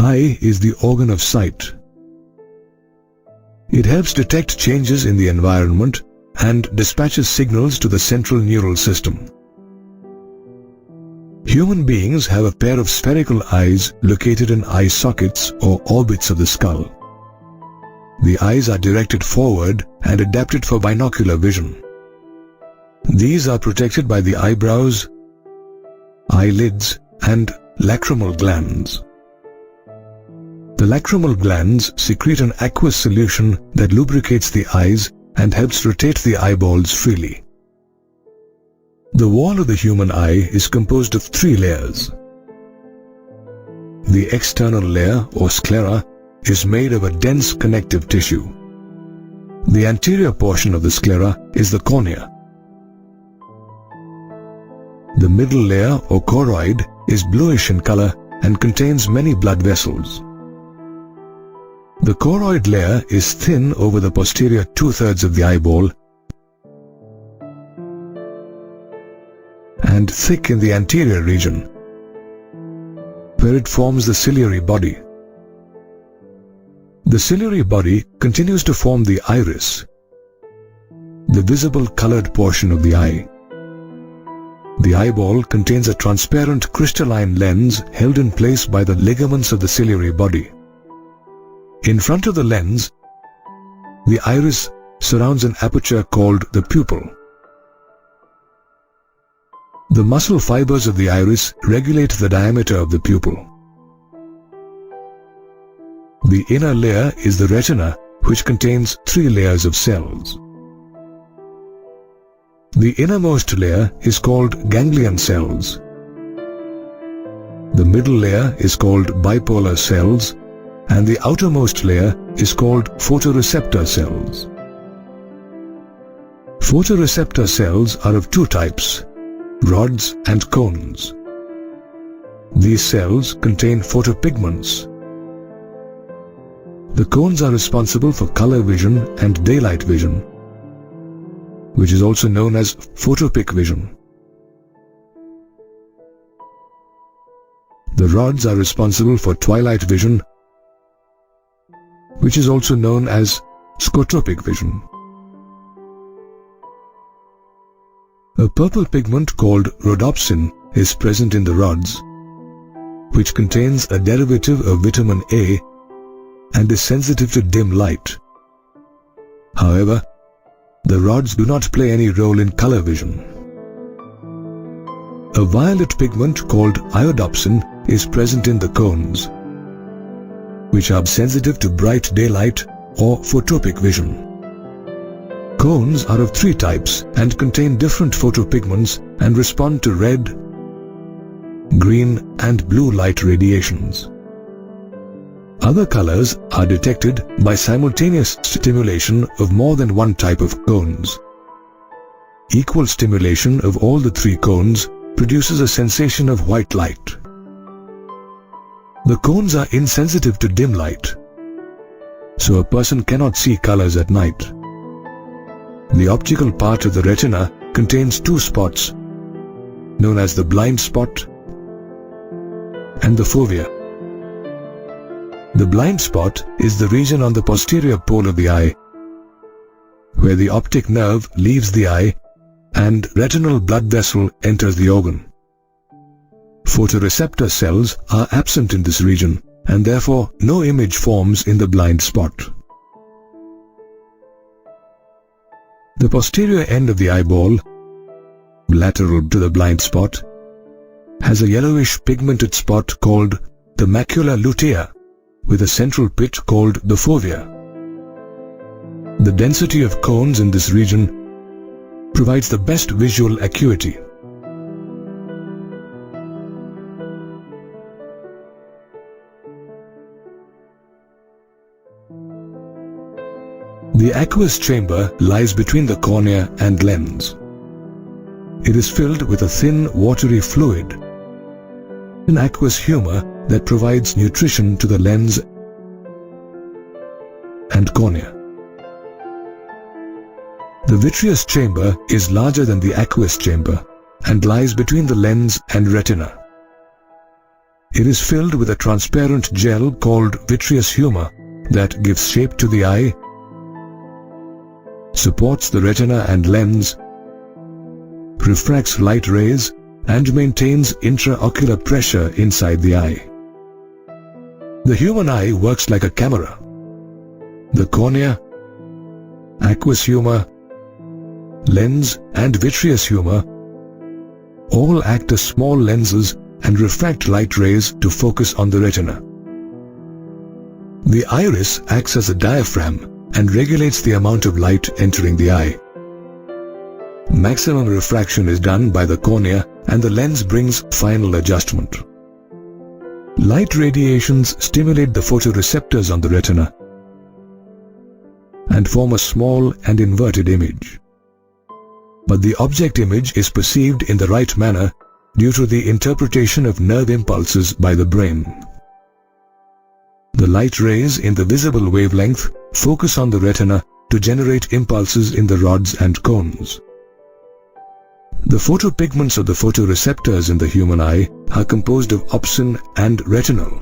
eye is the organ of sight. It helps detect changes in the environment and dispatches signals to the central neural system. Human beings have a pair of spherical eyes located in eye sockets or orbits of the skull. The eyes are directed forward and adapted for binocular vision. These are protected by the eyebrows, eyelids, and lacrimal glands. The lacrimal glands secrete an aqueous solution that lubricates the eyes and helps rotate the eyeballs freely. The wall of the human eye is composed of 3 layers. The external layer, or sclera, is made of a dense connective tissue. The anterior portion of the sclera is the cornea. The middle layer, or choroid, is bluish in color and contains many blood vessels. The choroid layer is thin over the posterior 2/3 of the eyeball and thick in the anterior region, where it forms the ciliary body. The ciliary body continues to form the iris, the visible colored portion of the eye. The eyeball contains a transparent crystalline lens held in place by the ligaments of the ciliary body. In front of the lens, the iris surrounds an aperture called the pupil. The muscle fibers of the iris regulate the diameter of the pupil. The inner layer is the retina, which contains 3 layers of cells. The innermost layer is called ganglion cells. The middle layer is called bipolar cells, and the outermost layer is called photoreceptor cells. Photoreceptor cells are of 2 types, rods and cones. These cells contain photopigments. The cones are responsible for color vision and daylight vision, which is also known as photopic vision. The rods are responsible for twilight vision, which is also known as scotopic vision. A purple pigment called rhodopsin is present in the rods, which contains a derivative of vitamin A and is sensitive to dim light. However, the rods do not play any role in color vision. A violet pigment called iodopsin is present in the cones, which are sensitive to bright daylight or photopic vision. Cones are of 3 types and contain different photopigments and respond to red, green, and blue light radiations. Other colors are detected by simultaneous stimulation of more than one type of cones. Equal stimulation of all the 3 cones produces a sensation of white light. The cones are insensitive to dim light, so a person cannot see colors at night. The optical part of the retina contains 2 spots, known as the blind spot and the fovea. The blind spot is the region on the posterior pole of the eye, where the optic nerve leaves the eye and retinal blood vessel enters the organ. Photoreceptor cells are absent in this region, and therefore no image forms in the blind spot. The posterior end of the eyeball, lateral to the blind spot, has a yellowish pigmented spot called the macula lutea, with a central pit called the fovea. The density of cones in this region provides the best visual acuity. The aqueous chamber lies between the cornea and lens. It is filled with a thin, watery fluid, an aqueous humor that provides nutrition to the lens and cornea. The vitreous chamber is larger than the aqueous chamber and lies between the lens and retina. It is filled with a transparent gel called vitreous humor that gives shape to the eye, supports the retina and lens, refracts light rays, and maintains intraocular pressure inside the eye. The human eye works like a camera. The cornea, aqueous humor, lens, and vitreous humor all act as small lenses and refract light rays to focus on the retina. The iris acts as a diaphragm and regulates the amount of light entering the eye. Maximum refraction is done by the cornea and the lens brings final adjustment. Light radiations stimulate the photoreceptors on the retina and form a small and inverted image. But the object image is perceived in the right manner due to the interpretation of nerve impulses by the brain. The light rays in the visible wavelength focus on the retina to generate impulses in the rods and cones. The photopigments of the photoreceptors in the human eye are composed of opsin and retinal.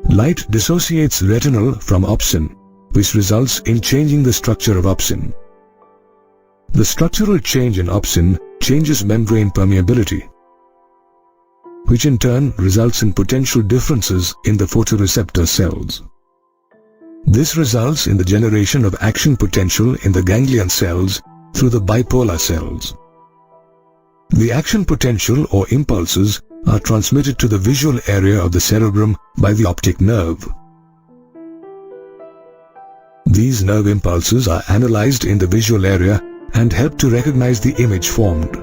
Light dissociates retinal from opsin, which results in changing the structure of opsin. The structural change in opsin changes membrane permeability, which in turn results in potential differences in the photoreceptor cells. This results in the generation of action potential in the ganglion cells through the bipolar cells. The action potential or impulses are transmitted to the visual area of the cerebrum by the optic nerve. These nerve impulses are analyzed in the visual area and help to recognize the image formed.